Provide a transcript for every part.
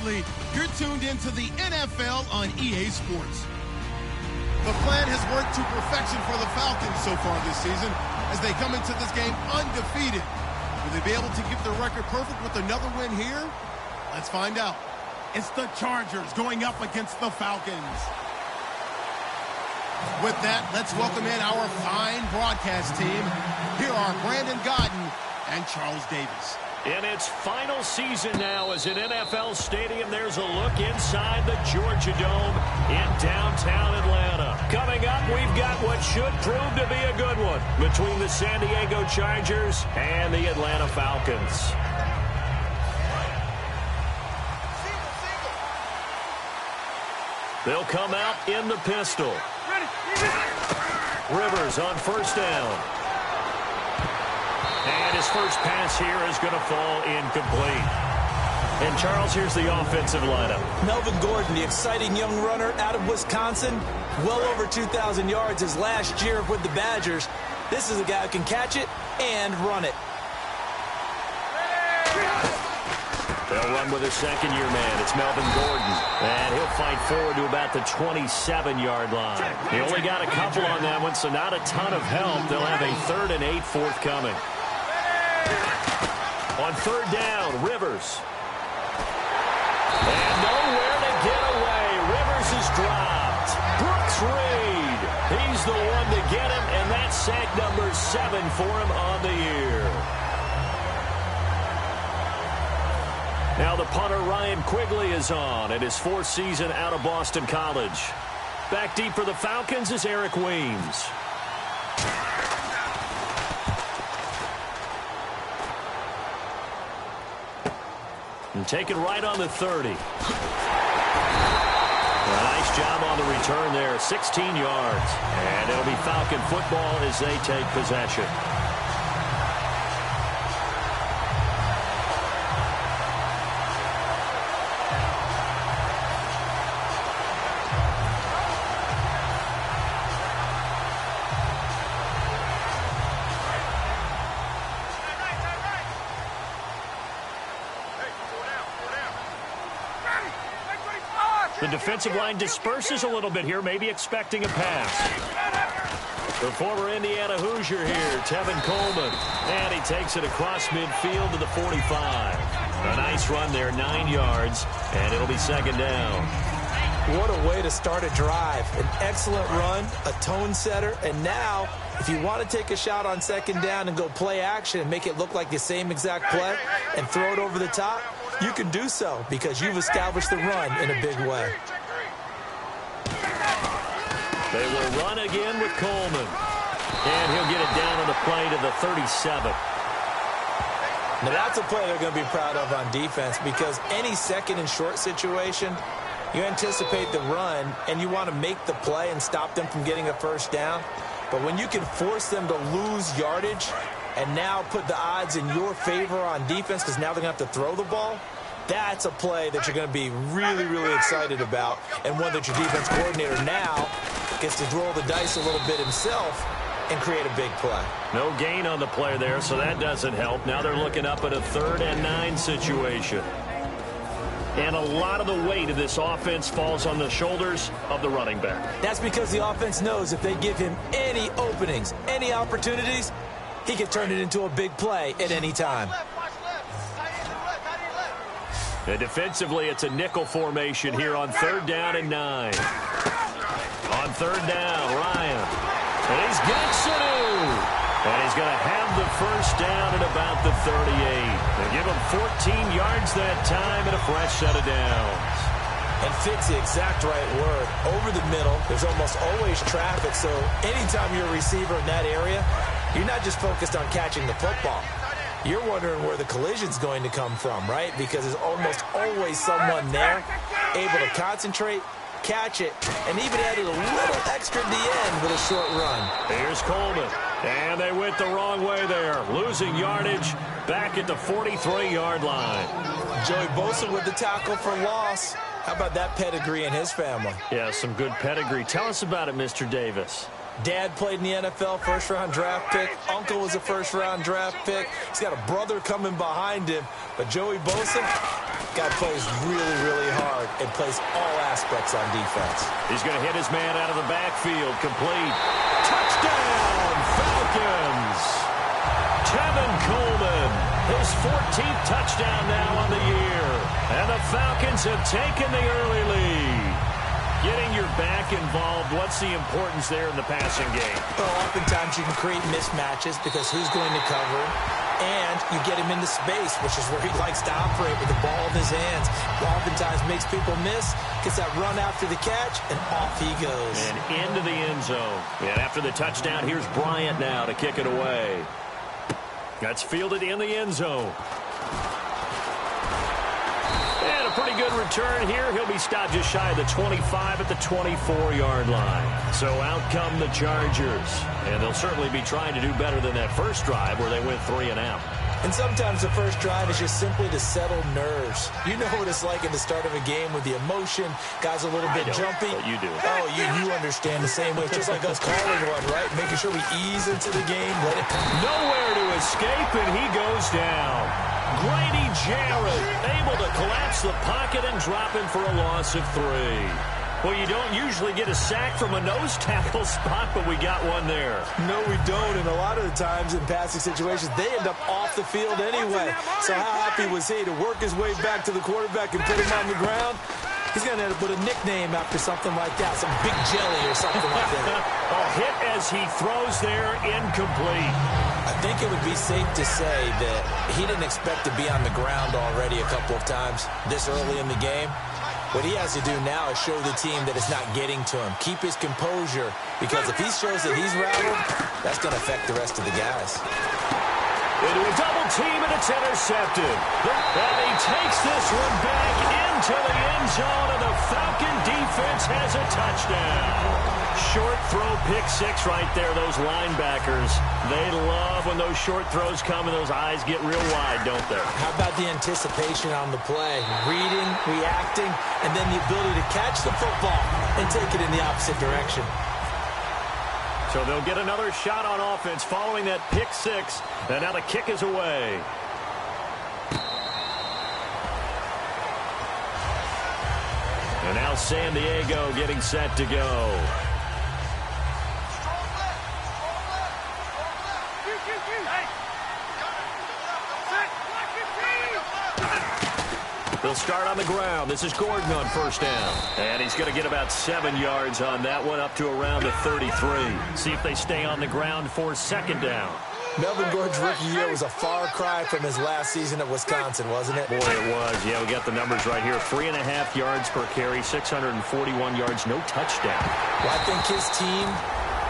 Bradley. You're tuned into the NFL on EA Sports. The plan has worked to perfection for the Falcons so far this season as they come into this game undefeated. Will they be able to keep their record perfect with another win here? Let's find out. It's the Chargers going up against the Falcons. With that, let's welcome in our fine broadcast team. Here are Brandon Godden and Charles Davis. In its final season now as an NFL stadium, there's a look inside the Georgia Dome in downtown Atlanta. Coming up, we've got what should prove to be a good one between the San Diego Chargers and the Atlanta Falcons. They'll come out in the pistol. Rivers on first down. And his first pass here is going to fall incomplete. And, Charles, here's the offensive lineup. Melvin Gordon, the exciting young runner out of Wisconsin. Well over 2,000 yards his last year with the Badgers. This is a guy who can catch it and run it. They'll run with a second-year man. It's Melvin Gordon. And he'll fight forward to about the 27-yard line. He only got a couple on that one, so not a ton of help. They'll have a 3rd and 8 forthcoming. On third down, Rivers. And nowhere to get away. Rivers is dropped. Brooks Reed. He's the one to get him, and that's sack number 7 for him on the year. Now the punter, Ryan Quigley, is on in his 4th season out of Boston College. Back deep for the Falcons is Eric Weems. And taken right on the 30. A nice job on the return there, 16 yards. And it'll be Falcon football as they take possession. The defensive line disperses a little bit here, maybe expecting a pass. The former Indiana Hoosier here, Tevin Coleman. And he takes it across midfield to the 45. A nice run there, 9 yards, and it'll be second down. What a way to start a drive. An excellent run, a tone setter, and now if you want to take a shot on second down and go play action and make it look like the same exact play and throw it over the top, you can do so because you've established the run in a big way. They will run again with Coleman. And he'll get it down on the play to the 37. Now that's a play they're going to be proud of on defense because any second and short situation, you anticipate the run and you want to make the play and stop them from getting a first down. But when you can force them to lose yardage and now put the odds in your favor on defense because now they're going to have to throw the ball, that's a play that you're going to be really, really excited about and one that your defense coordinator now gets to roll the dice a little bit himself and create a big play. No gain on the play there, so that doesn't help. Now they're looking up at a 3rd and 9 situation. And a lot of the weight of this offense falls on the shoulders of the running back. That's because the offense knows if they give him any openings, any opportunities, he can turn it into a big play at any time. And defensively, it's a nickel formation here on 3rd down and 9. On 3rd down, Ryan. And he's got Sanu. And he's going to have the first down at about the 38. They give him 14 yards that time and a fresh set of downs. And fit's the exact right word. Over the middle, there's almost always traffic, so anytime you're a receiver in that area, you're not just focused on catching the football. You're wondering where the collision's going to come from, right? Because there's almost always someone there able to concentrate, catch it, and even added a little extra at the end with a short run. Here's Coleman. And they went the wrong way there. Losing yardage back at the 43-yard line. Joey Bosa with the tackle for loss. How about that pedigree in his family? Yeah, some good pedigree. Tell us about it, Mr. Davis. Dad played in the NFL, first-round draft pick. Uncle was a first-round draft pick. He's got a brother coming behind him. But Joey Bosa, Guy plays really, really hard and plays all aspects on defense. He's going to hit his man out of the backfield. Complete. Touchdown, Falcons. Tevin Coleman, his 14th touchdown now on the year. And the Falcons have taken the early lead. Getting your back involved, what's the importance there in the passing game? Well, oftentimes you can create mismatches because who's going to cover him? And you get him into space, which is where he likes to operate with the ball in his hands. Oftentimes makes people miss, gets that run after the catch, and off he goes. And into the end zone. And after the touchdown, here's Bryant now to kick it away. That's fielded in the end zone. And a pretty good return here. He'll be stopped just shy of the 25 at the 24-yard line. So out come the Chargers. And they'll certainly be trying to do better than that first drive where they went 3 and out. And sometimes the first drive is just simply to settle nerves. You know what it's like at the start of a game with the emotion. Guys a little bit jumpy. But you do. Oh, you understand the same way. It's just like us calling one, right? Making sure we ease into the game. Let it come. Nowhere to escape, and he goes down. Grady Jarrett able to collapse the pocket and drop him for a loss of 3. Well, you don't usually get a sack from a nose tackle spot, but we got one there. No, we don't, and a lot of the times in passing situations, they end up off the field anyway. So how happy was he to work his way back to the quarterback and put him on the ground? He's going to end up with a nickname after something like that, some big jelly or something like that. A hit as he throws there, incomplete. I think it would be safe to say that he didn't expect to be on the ground already a couple of times this early in the game. What he has to do now is show the team that it's not getting to him. Keep his composure, because if he shows that he's rattled, that's going to affect the rest of the guys. Into a double team, and it's intercepted. And he takes this one back into the end zone, and the Falcon defense has a touchdown. Short throw, pick 6 right there. Those linebackers, they love when those short throws come and those eyes get real wide, don't they? How about the anticipation on the play? Reading, reacting, and then the ability to catch the football and take it in the opposite direction. So they'll get another shot on offense following that pick 6, and now the kick is away. And now San Diego getting set to go. They'll start on the ground. This is Gordon on first down. And he's going to get about 7 yards on that one, up to around the 33. See if they stay on the ground for second down. Melvin Gordon's rookie year was a far cry from his last season at Wisconsin, wasn't it? Boy, it was. Yeah, we got the numbers right here. 3.5 yards per carry, 641 yards, no touchdown. Well, I think his team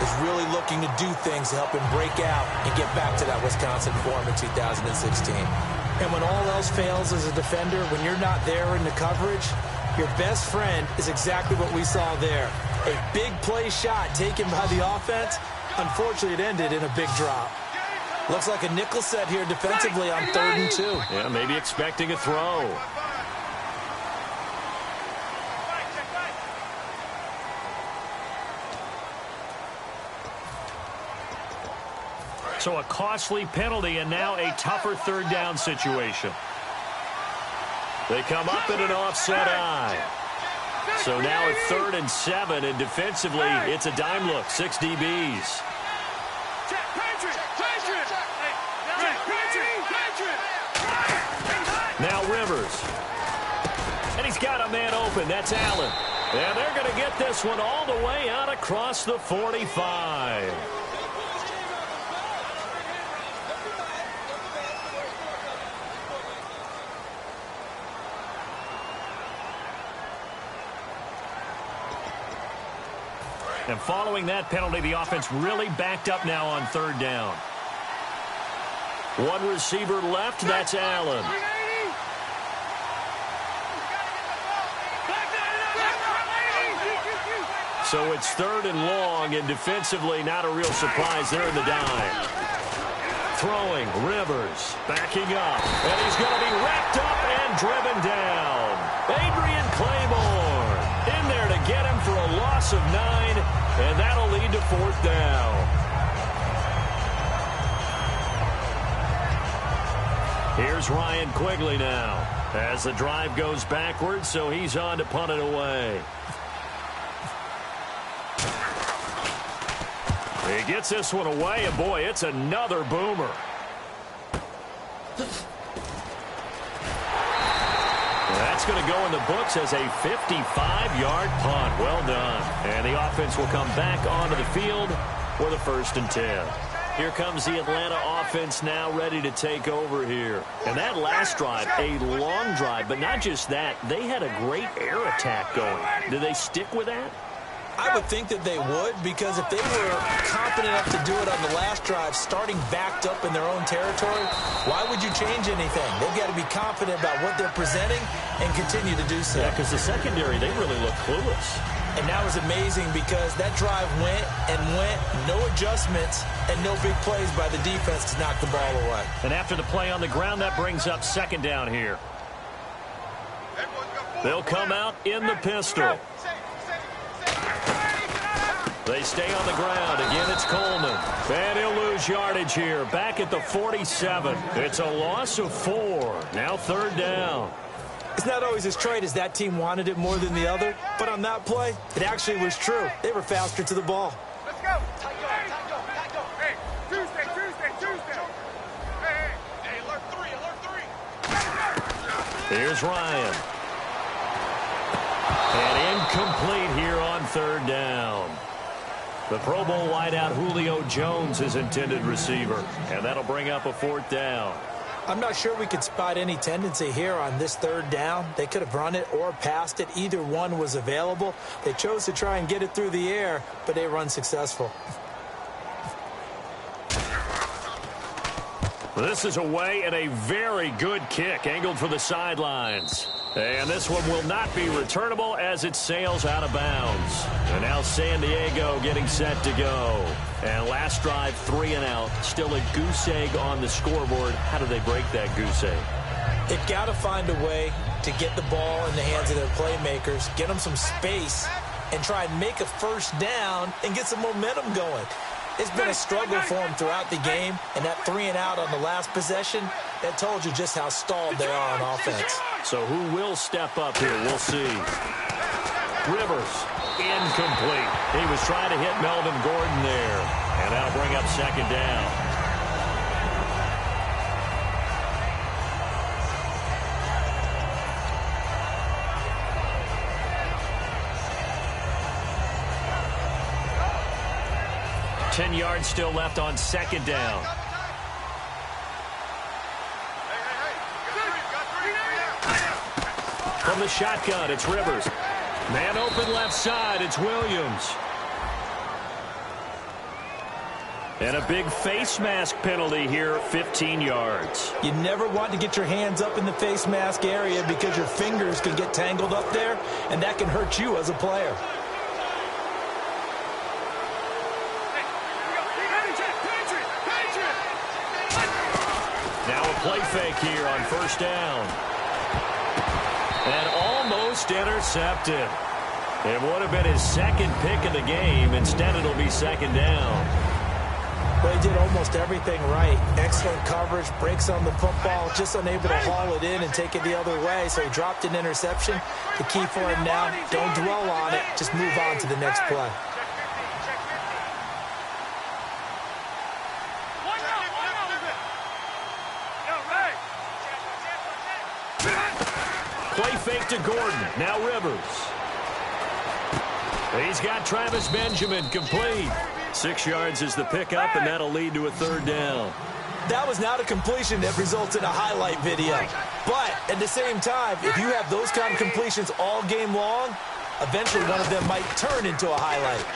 is really looking to do things to help him break out and get back to that Wisconsin form in 2016. And when all else fails as a defender, when you're not there in the coverage, your best friend is exactly what we saw there. A big play shot taken by the offense. Unfortunately, it ended in a big drop. Looks like a nickel set here defensively on 3rd and 2. Yeah, maybe expecting a throw. So a costly penalty and now a tougher 3rd down situation. They come up in an offset eye. So now it's 3rd and 7, and defensively it's a dime look, 6 DBs. Now Rivers. And he's got a man open. That's Allen. And they're going to get this one all the way out across the 45. And following that penalty, the offense really backed up now on 3rd down. One receiver left, that's Allen. So it's 3rd and long, and defensively not a real surprise there in the dime. Throwing, Rivers, backing up, and he's going to be wrapped up and driven down. Adrian Claiborne in there to get him for a loss of 9, and that'll lead to 4th down. Here's Ryan Quigley now. As the drive goes backwards, so he's on to punt it away. He gets this one away, and boy, it's another boomer. That's going to go in the books as a 55-yard punt. Well done. And the offense will come back onto the field for the 1st and 10. Here comes the Atlanta offense now ready to take over here. And that last drive, a long drive, but not just that. They had a great air attack going. Did they stick with that? I would think that they would, because if they were confident enough to do it on the last drive, starting backed up in their own territory, why would you change anything? They've got to be confident about what they're presenting and continue to do so. Yeah, because the secondary, they really look clueless. And that was amazing because that drive went and went, no adjustments, and no big plays by the defense to knock the ball away. And after the play on the ground, that brings up 2nd down here. They'll come out in the pistol. They stay on the ground. Again, it's Coleman. And he'll lose yardage here. Back at the 47. It's a loss of 4. Now 3rd down. It's not always as straight as that team wanted it more than the other. But on that play, it actually was true. They were faster to the ball. Let's go. Hey, Tuesday. Hey, alert 3. Here's Ryan. And incomplete here on 3rd down. The Pro Bowl wideout Julio Jones is intended receiver. And that'll bring up a 4th down. I'm not sure we could spot any tendency here on this 3rd down. They could have run it or passed it. Either one was available. They chose to try and get it through the air, but they were unsuccessful. This is away and a very good kick angled for the sidelines. And this one will not be returnable as it sails out of bounds. And now San Diego getting set to go. And last drive, 3 and out. Still a goose egg on the scoreboard. How do they break that goose egg? They've got to find a way to get the ball in the hands of their playmakers, get them some space, and try and make a 1st down and get some momentum going. It's been a struggle for them throughout the game, and that 3 and out on the last possession, that told you just how stalled they are on offense. So who will step up here? We'll see. Rivers, incomplete. He was trying to hit Melvin Gordon there, and that'll bring up 2nd down. Ten yards still left on 2nd down. From the shotgun, it's Rivers. Man open left side, it's Williams. And a big face mask penalty here, 15 yards. You never want to get your hands up in the face mask area because your fingers can get tangled up there, and that can hurt you as a player. Play fake here on 1st down. And almost intercepted. It would have been his 2nd pick of the game. Instead, it'll be 2nd down. Well, he did almost everything right. Excellent coverage, breaks on the football, just unable to haul it in and take it the other way. So he dropped an interception. The key for him now, don't dwell on it. Just move on to the next play. Play fake to Gordon. Now Rivers. He's got Travis Benjamin complete. 6 yards is the pickup, and that'll lead to a 3rd down. That was not a completion that results in a highlight video. But at the same time, if you have those kind of completions all game long, eventually one of them might turn into a highlight.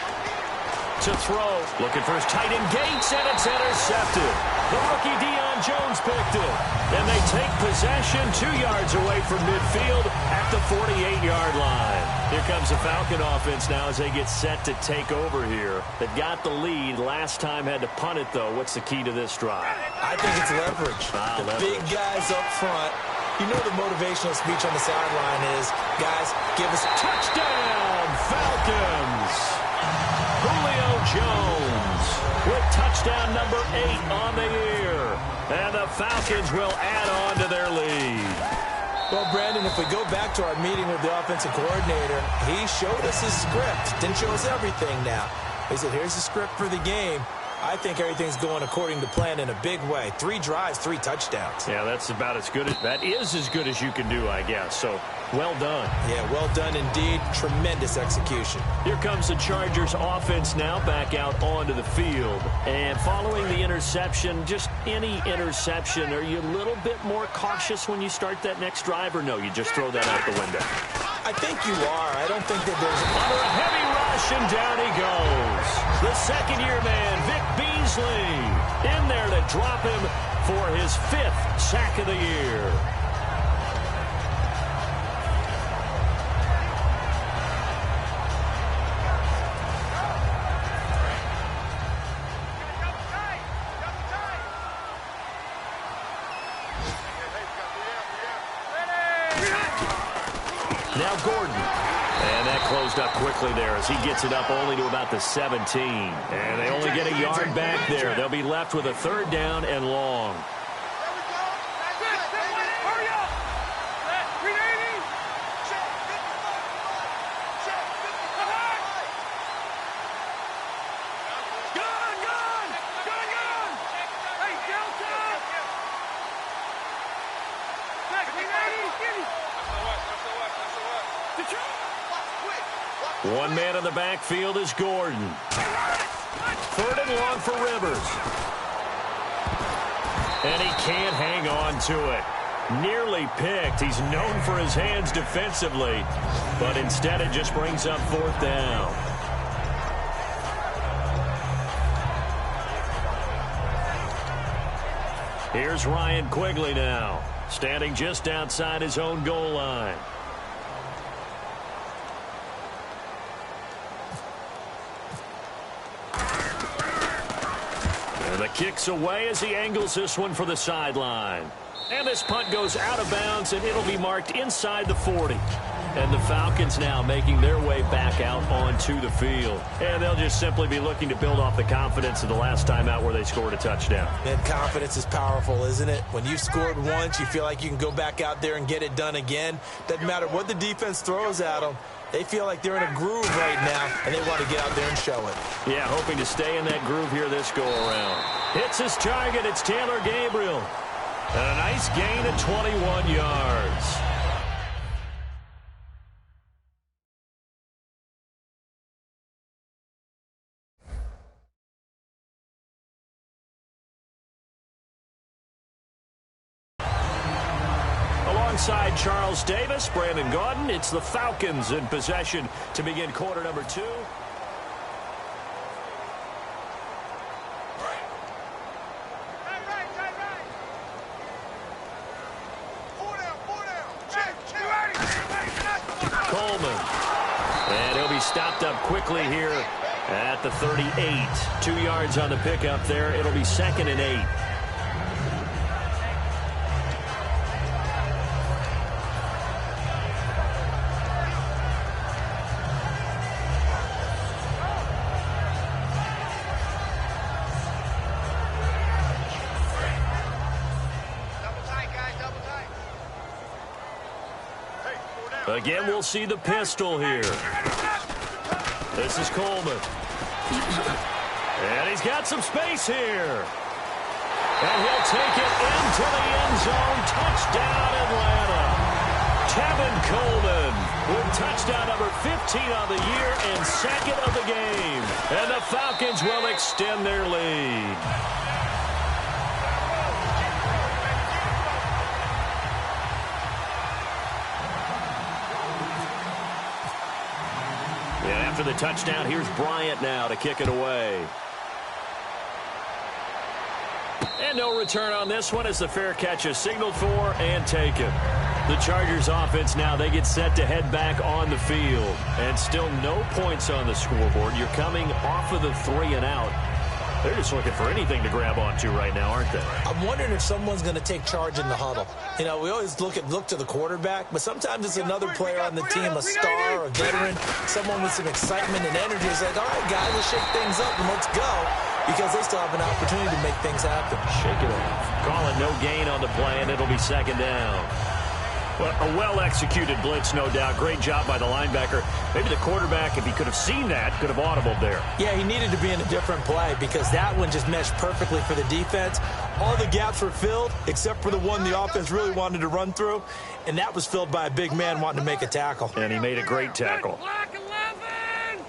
To throw. Looking for his tight end Gates, and it's intercepted. The rookie Deion Jones picked it. And they take possession 2 yards away from midfield at the 48-yard line. Here comes the Falcon offense now as they get set to take over here. They've got the lead. Last time had to punt it, though. What's the key to this drive? I think it's leverage. The big guys up front. You know the motivational speech on the sideline is, guys, give us a touchdown, Falcons. Julio Jones with touchdown number 8 on the year. And the Falcons will add on to their lead. Well, Brandon, if we go back to our meeting with the offensive coordinator, he showed us his script. Didn't show us everything now. He said, here's the script for the game. I think everything's going according to plan in a big way. 3 drives, 3 touchdowns. Yeah, that's about as good as that is as good as you can do, I guess. So, well done. Yeah, well done indeed. Tremendous execution. Here comes the Chargers offense now back out onto the field. And following the interception, just any interception, are you a little bit more cautious when you start that next drive, or no, you just throw that out the window? I think you are. I don't think that there's... Under a heavy rush, and down he goes. The second-year man, Vic Beasley, in there to drop him for his 5th sack of the year. Now Gordon. And that closed up quickly there as he gets it up only to about the 17. And they only get a yard back there. They'll be left with a 3rd down and long. One man in the backfield is Gordon. 3rd and long for Rivers. And he can't hang on to it. Nearly picked. He's known for his hands defensively, but instead it just brings up 4th down. Here's Ryan Quigley now, standing just outside his own goal line. The kick's away as he angles this one for the sideline. And this punt goes out of bounds, and it'll be marked inside the 40. And the Falcons now making their way back out onto the field. And they'll just simply be looking to build off the confidence of the last time out where they scored a touchdown. And confidence is powerful, isn't it? When you've scored once, you feel like you can go back out there and get it done again. Doesn't matter what the defense throws at them. They feel like they're in a groove right now, and they want to get out there and show it. Yeah, hoping to stay in that groove here this go-around. Hits his target. It's Taylor Gabriel. And a nice gain of 21 yards. Alongside Charles Davis, Brandon Gaudin, it's the Falcons in possession to begin quarter number 2. Coleman. And he'll be stopped up quickly here at the 38. 2 yards on the pickup there. It'll be 2nd and 8. Again, we'll see the pistol here. This is Coleman. And he's got some space here. And he'll take it into the end zone. Touchdown, Atlanta. Tevin Coleman with touchdown number 15 on the year and 2nd of the game. And the Falcons will extend their lead. After the touchdown, here's Bryant now to kick it away. And no return on this one as the fair catch is signaled for and taken. The Chargers offense now, they get set to head back on the field. And still no points on the scoreboard. You're coming off of the 3 and out. They're just looking for anything to grab onto right now, aren't they? I'm wondering if someone's going to take charge in the huddle. You know, we always look to the quarterback, but sometimes it's another player on the team, a star, a veteran, someone with some excitement and energy. It's like, all right, guys, let's shake things up and let's go, because they still have an opportunity to make things happen. Shake it off. Calling no gain on the play, and it'll be 2nd down. Well, a well-executed blitz, no doubt. Great job by the linebacker. Maybe the quarterback, if he could have seen that, could have audibled there. Yeah, he needed to be in a different play because that one just meshed perfectly for the defense. All the gaps were filled except for the one the offense really wanted to run through, and that was filled by a big man wanting to make a tackle. And he made a great tackle. Black 11!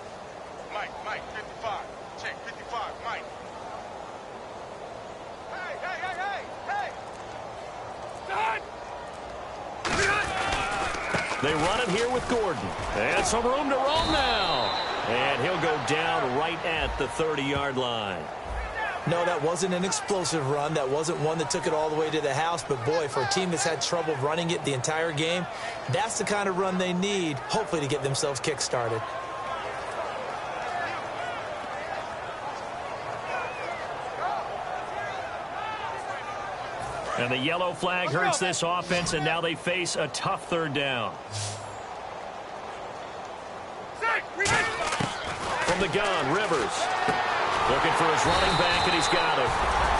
Mike, 55. Check, 55, Mike. Hey! Done! They run it here with Gordon. And some room to roam now. And he'll go down right at the 30-yard line. No, that wasn't an explosive run. That wasn't one that took it all the way to the house. But, boy, for a team that's had trouble running it the entire game, that's the kind of run they need, hopefully, to get themselves kick-started. And the yellow flag hurts this offense, and now they face a tough third down. From the gun, Rivers. Looking for his running back, and he's got him.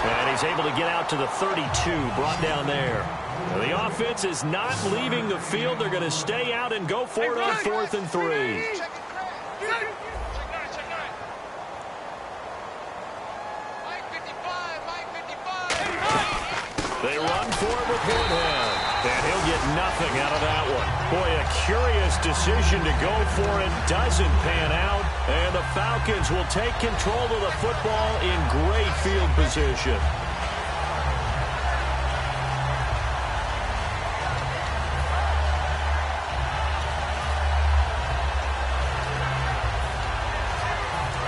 And he's able to get out to the 32, brought down there. Now the offense is not leaving the field. They're going to stay out and go for it on 4th and 3. They run for it with Woodhead, and he'll get nothing out of that one. Boy, a curious decision to go for it. Doesn't pan out, and the Falcons will take control of the football in great field position.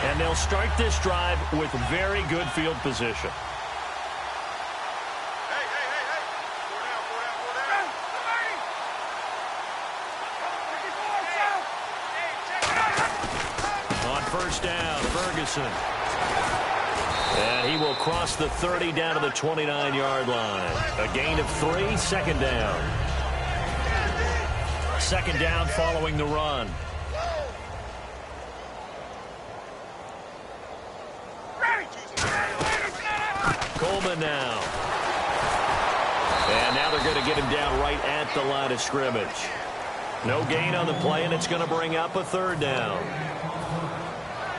And they'll start this drive with very good field position. First down, Ferguson. And he will cross the 30 down to the 29-yard line. A gain of 3, 2nd down. 2nd down following the run. Coleman now. And now they're going to get him down right at the line of scrimmage. No gain on the play, and it's going to bring up a 3rd down.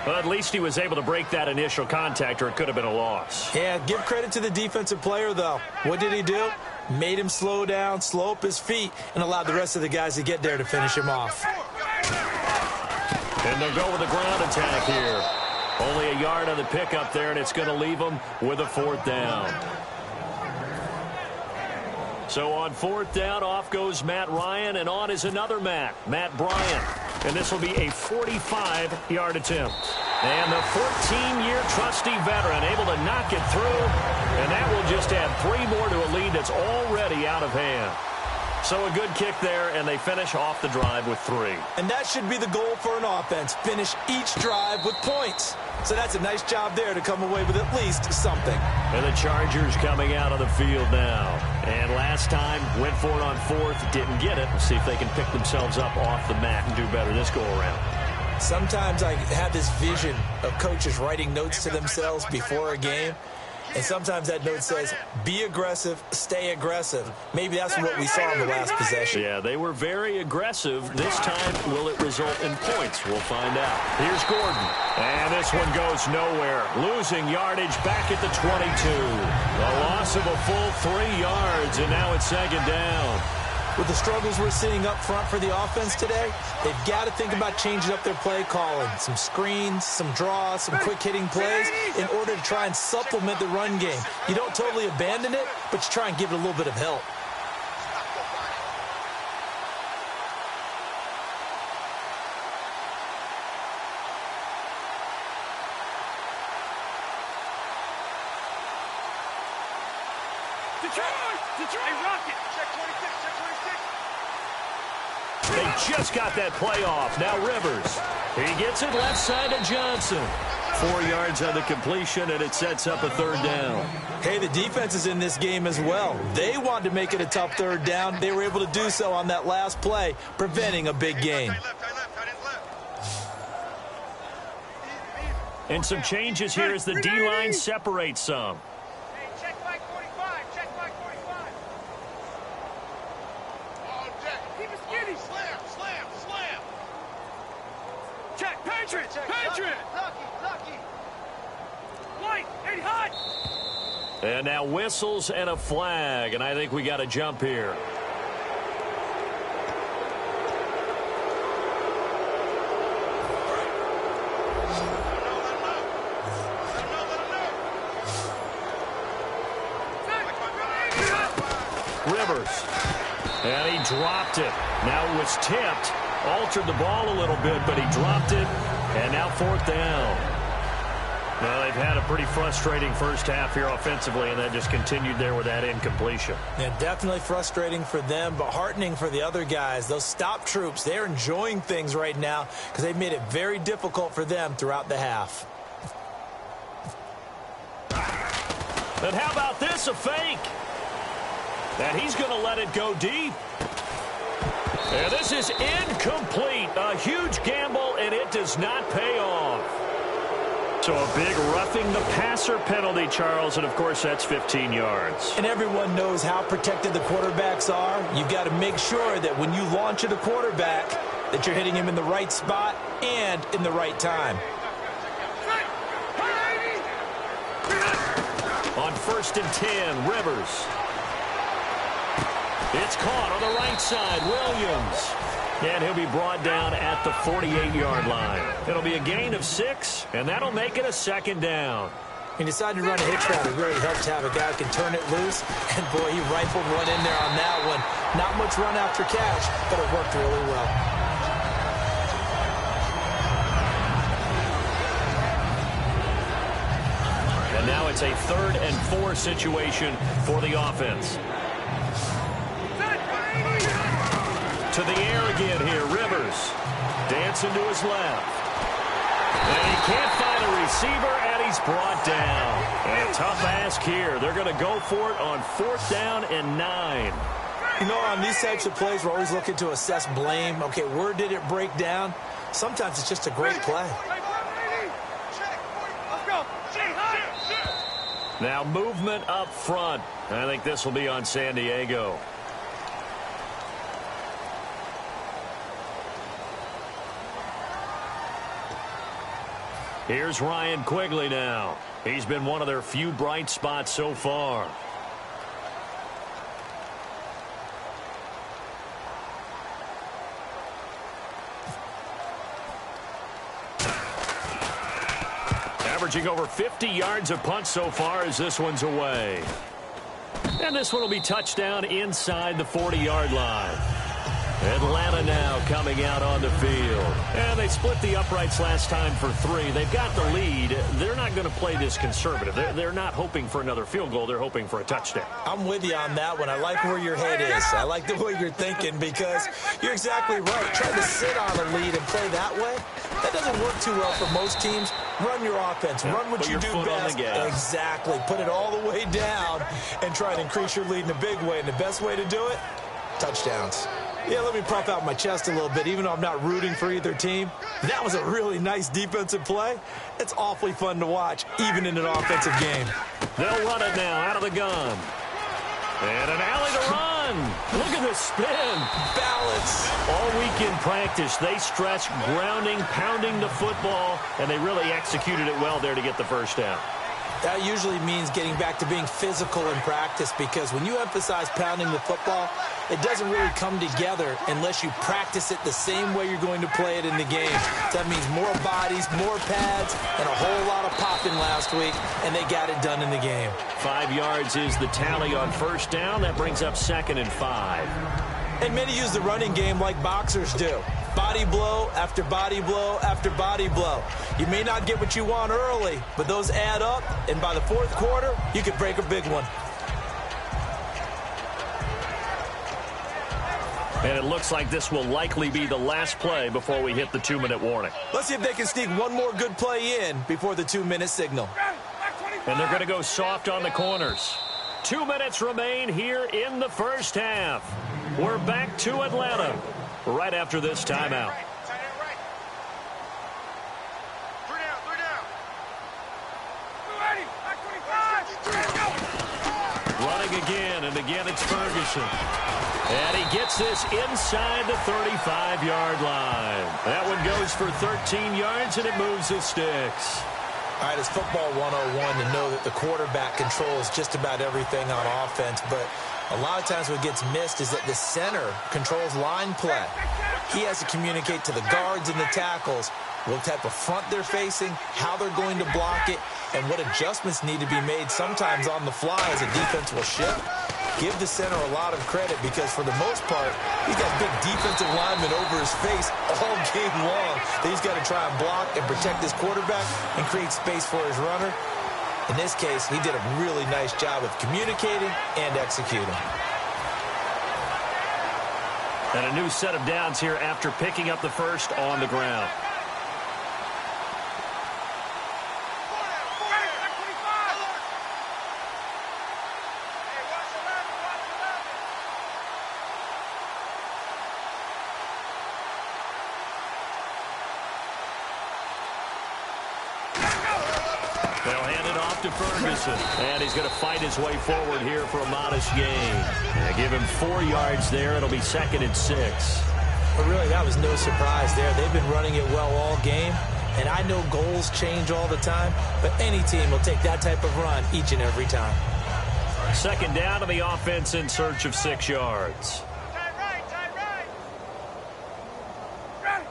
Well, at least he was able to break that initial contact, or it could have been a loss. Yeah, give credit to the defensive player, though. What did he do? Made him slow down, slow up his feet, and allowed the rest of the guys to get there to finish him off. And they'll go with a ground attack here. Only a yard on the pickup there, and it's going to leave them with a 4th down. So on 4th down, off goes Matt Ryan, and on is another Matt Bryant. And this will be a 45-yard attempt. And the 14-year trusty veteran able to knock it through, and that will just add 3 more to a lead that's already out of hand. So a good kick there, and they finish off the drive with 3. And that should be the goal for an offense, finish each drive with points. So that's a nice job there to come away with at least something. And the Chargers coming out on the field now. And last time, went for it on 4th, didn't get it. See if they can pick themselves up off the mat and do better this go-around. Sometimes I have this vision of coaches writing notes to themselves before a game. And sometimes that note says, be aggressive, stay aggressive. Maybe that's what we saw in the last possession. Yeah, they were very aggressive. This time, will it result in points? We'll find out. Here's Gordon. And this one goes nowhere. Losing yardage back at the 22. A loss of a full 3 yards, and now it's 2nd down. With the struggles we're seeing up front for the offense today, they've got to think about changing up their play calling. Some screens, some draws, some quick-hitting plays in order to try and supplement the run game. You don't totally abandon it, but you try and give it a little bit of help. Detroit, Rocket. Check 26, check 26. They just got that play off. Now Rivers. He gets it left side to Johnson. 4 yards on the completion, and it sets up a 3rd down. Hey, the defense is in this game as well. They wanted to make it a tough 3rd down. They were able to do so on that last play, preventing a big gain. And some changes here as the D-line separates some. Hey, check Mike 45, check Mike 45. Patriot! White, 8 hot! And now whistles and a flag, and I think we got to jump here. Rivers. And he dropped it. Now it was tipped. Altered the ball a little bit, but he dropped it. And now 4th down. Well, they've had a pretty frustrating first half here offensively, and that just continued there with that incompletion. Yeah, definitely frustrating for them, but heartening for the other guys. Those stop troops, they're enjoying things right now because they've made it very difficult for them throughout the half. And how about this, a fake? And he's going to let it go deep. And this is incomplete. A huge gamble, and it does not pay off. So a big roughing the passer penalty, Charles, and of course that's 15 yards. And everyone knows how protected the quarterbacks are. You've got to make sure that when you launch at a quarterback that you're hitting him in the right spot and in the right time. On 1st and 10, Rivers. It's caught on the right side, Williams. And he'll be brought down at the 48-yard line. It'll be a gain of 6, and that'll make it a 2nd down. He decided to run a hitch route. It really helps to have a guy who can turn it loose. And, boy, he rifled one in there on that one. Not much run after catch, but it worked really well. And now it's a 3rd and 4 situation for the offense. To the air again here, Rivers. Dancing to his left. And he can't find a receiver, and he's brought down. And a tough ask here. They're going to go for it on 4th down and 9. You know, on these types of plays, we're always looking to assess blame. Okay, where did it break down? Sometimes it's just a great play. Now movement up front. I think this will be on San Diego. Here's Ryan Quigley now. He's been one of their few bright spots so far. Averaging over 50 yards a punt so far as this one's away. And this one will be touchdown inside the 40-yard line. Atlanta now coming out on the field. And they split the uprights last time for 3. They've got the lead. They're not going to play this conservative. They're not hoping for another field goal. They're hoping for a touchdown. I'm with you on that one. I like where your head is. I like the way you're thinking because you're exactly right. Trying to sit on a lead and play that way, that doesn't work too well for most teams. Run your offense. Run what you do best. Exactly. Put it all the way down and try to increase your lead in a big way. And the best way to do it, touchdowns. Yeah, let me puff out my chest a little bit, even though I'm not rooting for either team. That was a really nice defensive play. It's awfully fun to watch, even in an offensive game. They'll run it now out of the gun. And an alley to run. Look at this spin. Balance. All week in practice, they stressed grounding, pounding the football, and they really executed it well there to get the first down. That usually means getting back to being physical in practice because when you emphasize pounding the football, it doesn't really come together unless you practice it the same way you're going to play it in the game. That means more bodies, more pads, and a whole lot of popping last week, and they got it done in the game. 5 yards is the tally on first down. That brings up 2nd and 5. And many use the running game like boxers do. Body blow after body blow after body blow. You may not get what you want early, but those add up, and by the 4th quarter, you could break a big one. And it looks like this will likely be the last play before we hit the 2-minute warning. Let's see if they can sneak one more good play in before the 2-minute signal. And they're going to go soft on the corners. 2 minutes remain here in the first half. We're back to Atlanta right after this timeout. Running again, and again, it's Ferguson. And he gets this inside the 35-yard line. That one goes for 13 yards, and it moves the sticks. All right, it's football 101 to know that the quarterback controls just about everything on offense, but a lot of times what gets missed is that the center controls line play. He has to communicate to the guards and the tackles what type of front they're facing, how they're going to block it, and what adjustments need to be made sometimes on the fly as a defense will shift. Give the center a lot of credit because for the most part, he's got big defensive linemen over his face all game long that he's got to try and block and protect his quarterback and create space for his runner. In this case, he did a really nice job of communicating and executing. And a new set of downs here after picking up the first on the ground. To Ferguson, and he's going to fight his way forward here for a modest gain. And give him 4 yards there. It'll be 2nd and 6. But really, that was no surprise there. They've been running it well all game, and I know goals change all the time, but any team will take that type of run each and every time. 2nd down to the offense in search of 6 yards. Right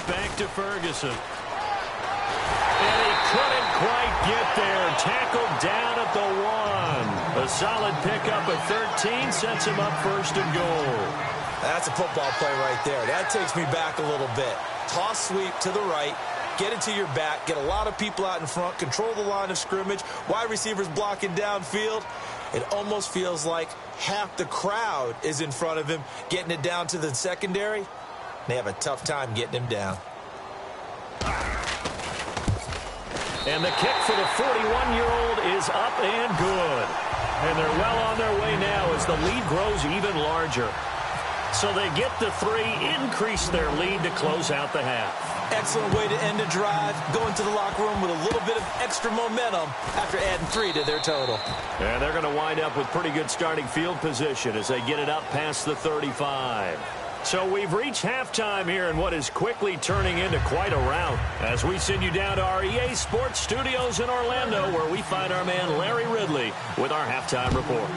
back to Ferguson. And he couldn't quite get there. Tackled down at the 1. A solid pickup at 13 sets him up 1st and goal. That's a football play right there. That takes me back a little bit. Toss sweep to the right. Get it to your back. Get a lot of people out in front. Control the line of scrimmage. Wide receivers blocking downfield. It almost feels like half the crowd is in front of him, getting it down to the secondary. They have a tough time getting him down. And the kick for the 41-year-old is up and good. And they're well on their way now as the lead grows even larger. So they get the 3, increase their lead to close out the half. Excellent way to end the drive. Go into the locker room with a little bit of extra momentum after adding 3 to their total. And they're going to wind up with pretty good starting field position as they get it up past the 35. So we've reached halftime here in what is quickly turning into quite a rout as we send you down to our EA Sports Studios in Orlando where we find our man Larry Ridley with our halftime report.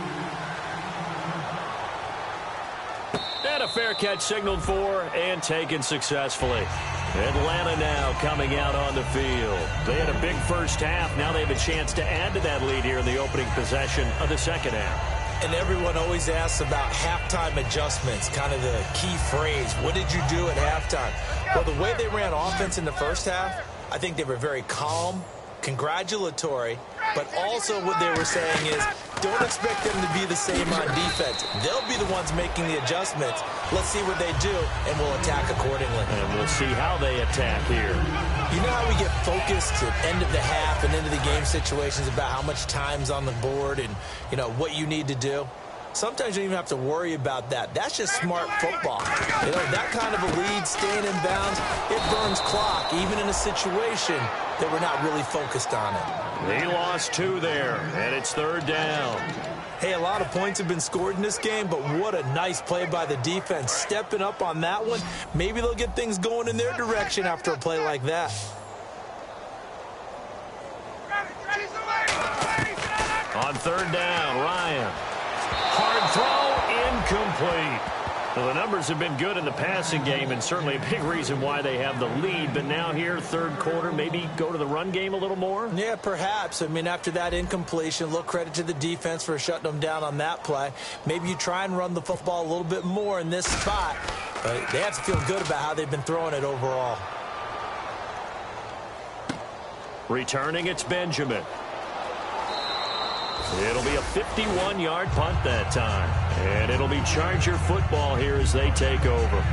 And a fair catch signaled for and taken successfully. Atlanta now coming out on the field. They had a big first half. Now they have a chance to add to that lead here in the opening possession of the second half. And everyone always asks about halftime adjustments, kind of the key phrase. What did you do at halftime? Well, the way they ran offense in the first half, I think they were very calm, congratulatory, but also what they were saying is don't expect them to be the same on defense. They'll be the ones making the adjustments. Let's see what they do, and we'll attack accordingly. And we'll see how they attack here. You know how we get focused at end of the half and into the game situations about how much time's on the board and, you know, what you need to do? Sometimes you don't even have to worry about that. That's just smart football. You know, that kind of a lead, staying in bounds, it burns clock, even in a situation that we're not really focused on it. He lost 2 there, and it's 3rd down. Hey, a lot of points have been scored in this game, but what a nice play by the defense. Stepping up on that one, maybe they'll get things going in their direction after a play like that. On 3rd down, Ryan. Hard throw, incomplete. Well, the numbers have been good in the passing game and certainly a big reason why they have the lead. But now here, 3rd quarter, maybe go to the run game a little more? Yeah, perhaps. I mean, after that incompletion, a little credit to the defense for shutting them down on that play. Maybe you try and run the football a little bit more in this spot. But they have to feel good about how they've been throwing it overall. Returning, it's Benjamin. It'll be a 51-yard punt that time. And it'll be Charger football here as they take over.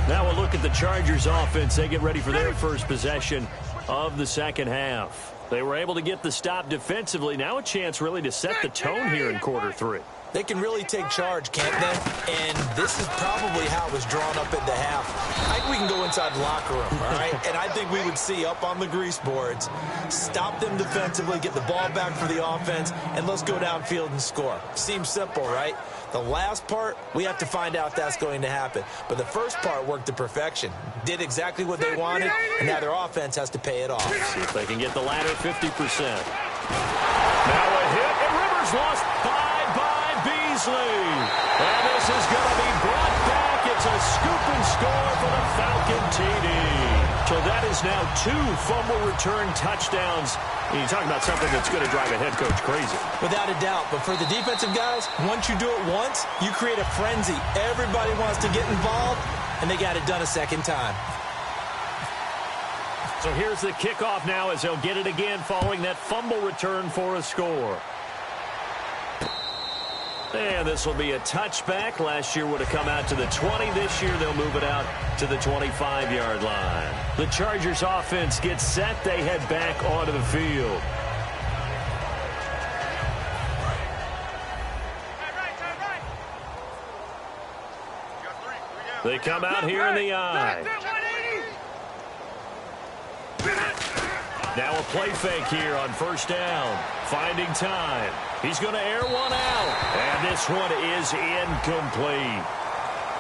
Now we'll look at the Chargers offense. They get ready for their first possession of the second half. They were able to get the stop defensively. Now a chance really to set the tone here in quarter 3. They can really take charge, can't they? And this is probably how it was drawn up at the half. I think we can go inside the locker room, all right? And I think we would see up on the grease boards, stop them defensively, get the ball back for the offense, and let's go downfield and score. Seems simple, right? The last part, we have to find out if that's going to happen. But the first part worked to perfection. Did exactly what they wanted, and now their offense has to pay it off. See if they can get the latter 50%. Now a hit, and Rivers lost by Beasley. And this is going to be brought back. It's a scoop and score for the Falcon TD. So that is now 2 fumble return touchdowns. And you talk about something that's going to drive a head coach crazy. Without a doubt. But for the defensive guys, once you do it once, you create a frenzy. Everybody wants to get involved, and they got it done a second time. So here's the kickoff now as they'll get it again following that fumble return for a score. And this will be a touchback. Last year would have come out to the 20. This year they'll move it out to the 25-yard line. The Chargers offense gets set. They head back onto the field. They come out here in the I. Now a play fake here on first down. Finding time. He's going to air one out. And this one is incomplete.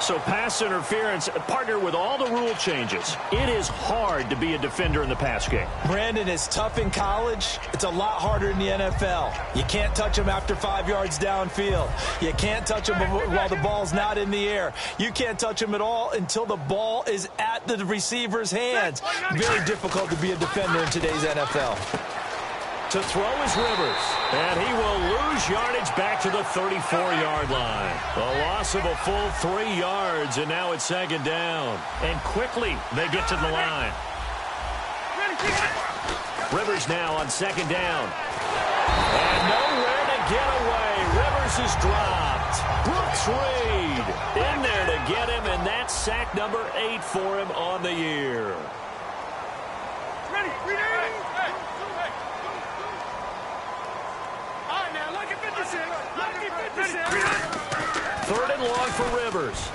So pass interference, partner with all the rule changes. It is hard to be a defender in the pass game. Brandon, is tough in college. It's a lot harder in the NFL. You can't touch him after 5 yards downfield. You can't touch him while the ball's not in the air. You can't touch him at all until the ball is at the receiver's hands. Very difficult to be a defender in today's NFL. To throw is Rivers, and he will lose yardage back to the 34-yard line. A loss of a full 3 yards, and now it's second down. And quickly, they get to the line. Rivers now on second down. And nowhere to get away. Rivers is dropped. Brooks Reed in there to get him, and that's sack number 8 for him on the year. Third and long for Rivers.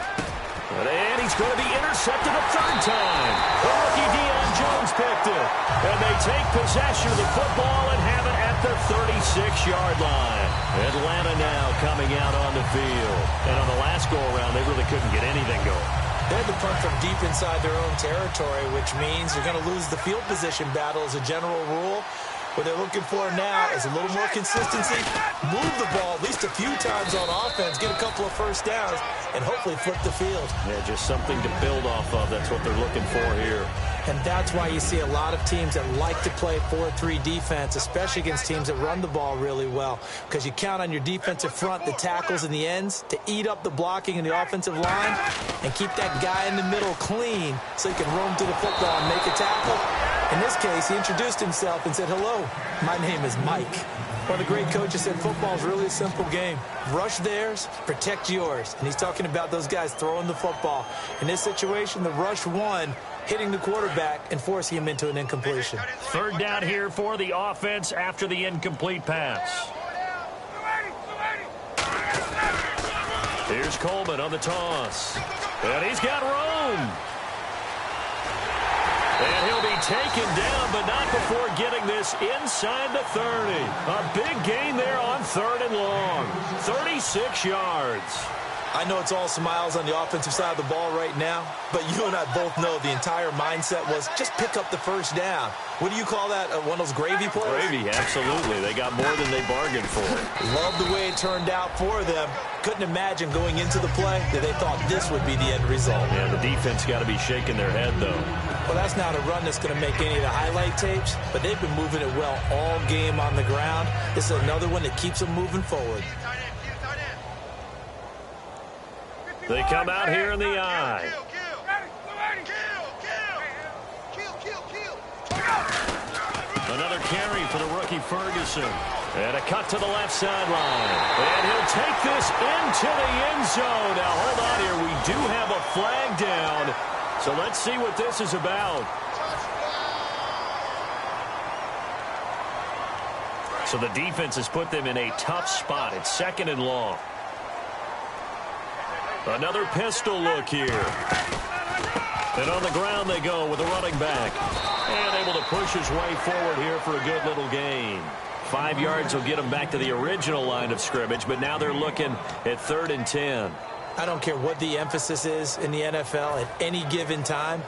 And he's going to be intercepted a third time. The rookie Deion Jones picked it. And they take possession of the football and have it at the 36-yard line. Atlanta now coming out on the field. And on the last go-around, they really couldn't get anything going. They had to punt from deep inside their own territory, which means you're going to lose the field position battle as a general rule. What they're looking for now is a little more consistency, move the ball at least a few times on offense, get a couple of first downs, and hopefully flip the field. Yeah, just something to build off of. That's what they're looking for here. And that's why you see a lot of teams that like to play 4-3 defense, especially against teams that run the ball really well, because you count on your defensive front, the tackles and the ends, to eat up the blocking in the offensive line and keep that guy in the middle clean so he can roam to the football and make a tackle. In this case, he introduced himself and said, "Hello, my name is Mike." One of the great coaches said football is really a simple game. Rush theirs, protect yours. And he's talking about those guys throwing the football. In this situation, the rush won, hitting the quarterback and forcing him into an incompletion. Third down here for the offense after the incomplete pass. Here's Coleman on the toss. And he's got room. And he'll be taken down, but not before getting this inside the 30. A big gain there on third and long. 36 yards. I know it's all smiles on the offensive side of the ball right now, but you and I both know the entire mindset was just pick up the first down. What do you call that? One of those gravy plays? Gravy, absolutely. They got more than they bargained for. Love the way it turned out for them. Couldn't imagine going into the play that they thought this would be the end result. Yeah, the defense got to be shaking their head, though. Well, that's not a run that's going to make any of the highlight tapes, but they've been moving it well all game on the ground. This is another one that keeps them moving forward. They come out here in the I. Another carry for the rookie Ferguson. And a cut to the left sideline. And he'll take this into the end zone. Now, hold on here. We do have a flag down. So let's see what this is about. So the defense has put them in a tough spot. It's second and long. Another pistol look here. And on the ground they go with a running back. And able to push his way forward here for a good little gain. 5 yards will get him back to the original line of scrimmage, but now they're looking at 3rd and 10. I don't care what the emphasis is in the NFL at any given time.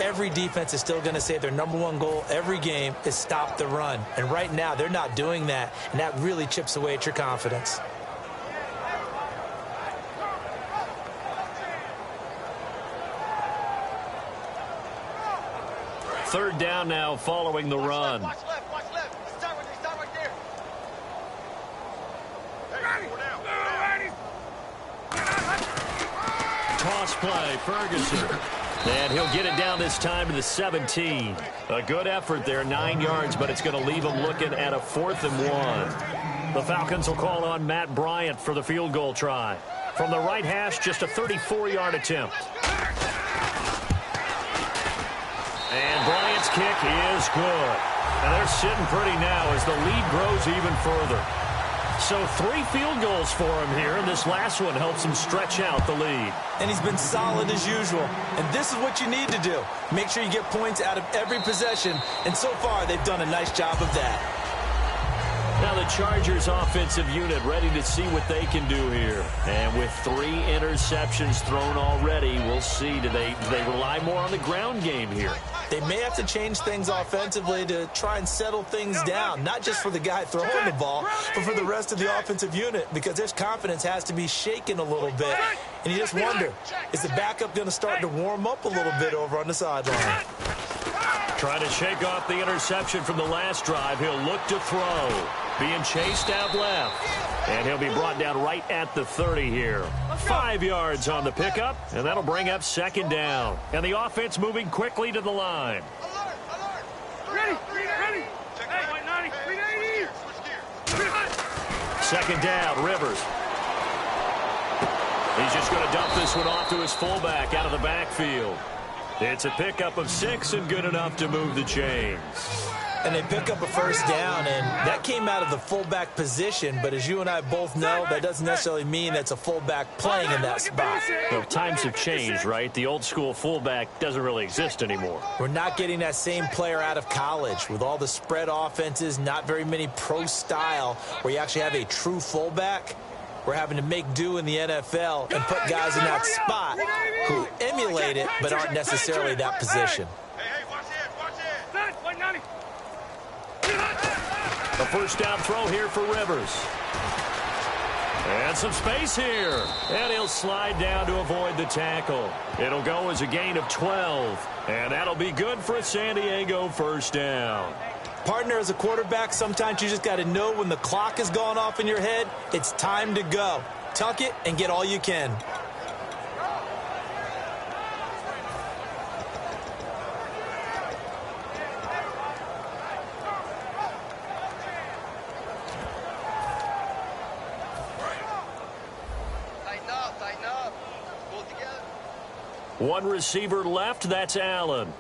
Every defense is still going to say their #1 goal every game is stop the run. And right now they're not doing that, and that really chips away at your confidence. Third down now following the run. Watch left, watch left. Start right there. Hey, we're down. Toss play, Ferguson. And he'll get it down this time to the 17. A good effort there, 9 yards, but it's going to leave him looking at a 4th and 1. The Falcons will call on Matt Bryant for the field goal try. From the right hash, just a 34-yard attempt. And Bryant's kick is good. And they're sitting pretty now as the lead grows even further. So 3 field goals for him here, and this last one helps him stretch out the lead. And he's been solid as usual. And this is what you need to do. Make sure you get points out of every possession. And so far, they've done a nice job of that. Now the Chargers offensive unit ready to see what they can do here. And with 3 interceptions thrown already, we'll see. Do they rely more on the ground game here? They may have to change things offensively to try and settle things down, not just for the guy throwing the ball, but for the rest of the offensive unit, because their confidence has to be shaken a little bit. And you just wonder, is the backup going to start to warm up a little bit over on the sideline? Trying to shake off the interception from the last drive. He'll look to throw. Being chased out left. And he'll be brought down right at the 30 here. 5 yards on the pickup, and that'll bring up 2nd down. And the offense moving quickly to the line. Alert! Ready! Hey, White 90, 380! Switch gear. 2nd down, Rivers. He's just going to dump this one off to his fullback out of the backfield. It's a pickup of 6 and good enough to move the chains. And they pick up a 1st down, and that came out of the fullback position. But as you and I both know, that doesn't necessarily mean that's a fullback playing in that spot. Well, times have changed, right? The old school fullback doesn't really exist anymore. We're not getting that same player out of college. With all the spread offenses, not very many pro style where you actually have a true fullback. We're having to make do in the NFL and put guys in that spot who emulate it but aren't necessarily that position. Hey, watch it! White 90. A 1st down throw here for Rivers. And some space here. And he'll slide down to avoid the tackle. It'll go as a gain of 12. And that'll be good for a San Diego 1st down. Partner, as a quarterback, sometimes you just got to know when the clock has gone off in your head, it's time to go. Tuck it and get all you can. Tighten up. Pull it together. 1 receiver left. That's Allen.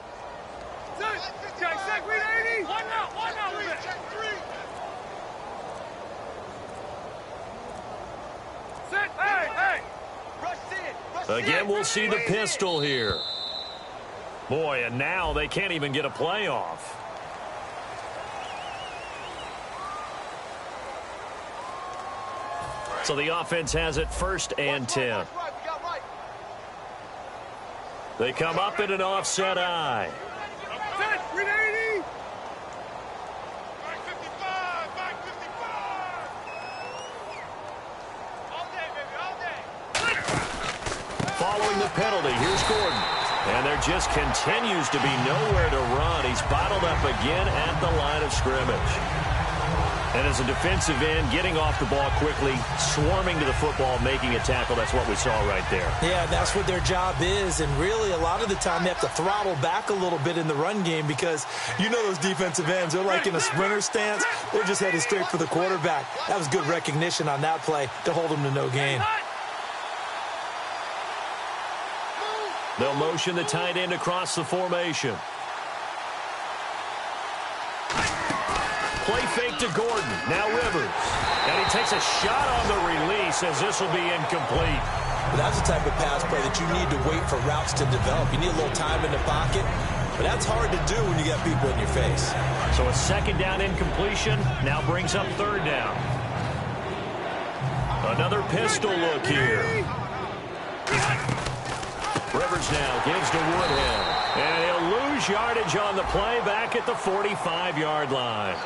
Check 380. One out. Check 3. Set. Hey. Rush in. Again, we'll see the pistol here. Boy, and now they can't even get a play off. So the offense has it 1st and 10. They come up in an offset eye. Set. 380. Back 55. All day, baby, all day. Following the penalty, here's Gordon. And there just continues to be nowhere to run. He's bottled up again at the line of scrimmage. And as a defensive end, getting off the ball quickly, swarming to the football, making a tackle, that's what we saw right there. Yeah, that's what their job is. And really, a lot of the time, they have to throttle back a little bit in the run game because you know those defensive ends, they're like in a sprinter stance. They're just headed straight for the quarterback. That was good recognition on that play to hold them to no gain. They'll motion the tight end across the formation. Play fake to Gordon. Now Rivers. And he takes a shot on the release as this will be incomplete. But that's the type of pass play that you need to wait for routes to develop. You need a little time in the pocket, but that's hard to do when you got people in your face. So a second down incompletion now brings up third down. Another pistol look here. Rivers now gives to Woodhead. And he'll lose yardage on the play back at the 45-yard line.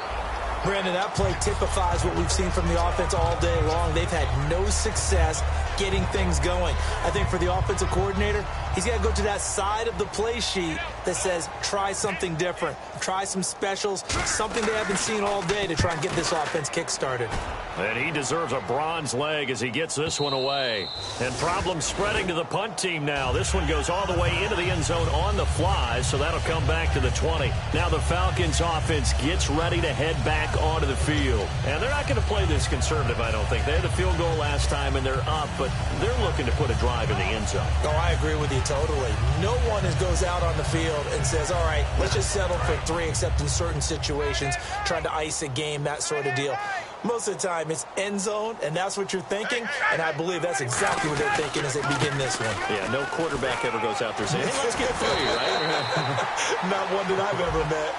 Brandon, that play typifies what we've seen from the offense all day long. They've had no success getting things going. I think for the offensive coordinator, he's got to go to that side of the play sheet that says try something different, try some specials, something they haven't seen all day to try and get this offense kick-started. And he deserves a bronze leg as he gets this one away. And problems spreading to the punt team now. This one goes all the way into the end zone on the fly, so that'll come back to the 20. Now the Falcons offense gets ready to head back onto the field. And they're not going to play this conservative, I don't think. They had the field goal last time, and they're up, but they're looking to put a drive in the end zone. Oh, I agree with you totally. No one goes out on the field and says, all right, let's just settle for 3, except in certain situations, trying to ice a game, that sort of deal. Most of the time, it's end zone, and that's what you're thinking, and I believe that's exactly what they're thinking as they begin this one. Yeah, no quarterback ever goes out there saying, hey, let's get 3, right? Not one that I've ever met.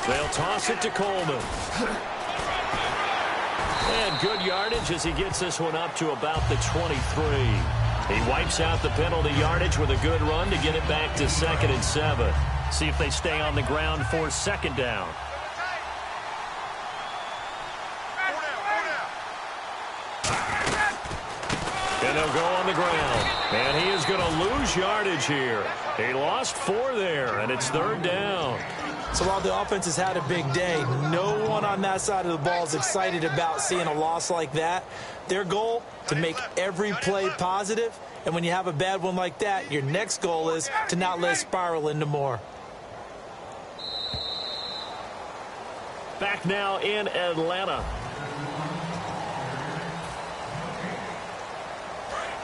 They'll toss it to Coleman. And good yardage as he gets this one up to about the 23. He wipes out the penalty yardage with a good run to get it back to 2nd and 7. See if they stay on the ground for second down. And they'll go on the ground. And he is going to lose yardage here. He lost 4 there, and it's third down. So while the offense has had a big day, no one on that side of the ball is excited about seeing a loss like that. Their goal, to make every play positive. And when you have a bad one like that, your next goal is to not let it spiral into more. Back now in Atlanta.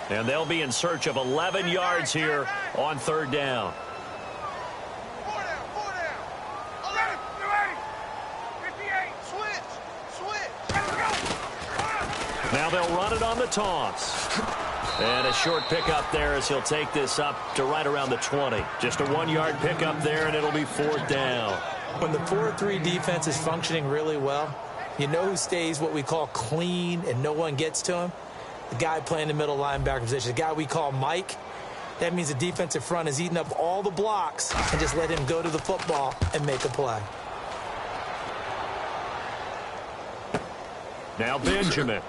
And they'll be in search of 11 yards here on third down. Now they'll run it on the toss. And a short pickup there as he'll take this up to right around the 20. Just a 1-yard pickup there, and it'll be fourth down. When the 4-3 defense is functioning really well, you know who stays what we call clean and no one gets to him? The guy playing the middle linebacker position, the guy we call Mike. That means the defensive front is eating up all the blocks and just let him go to the football and make a play. Now Benjamin.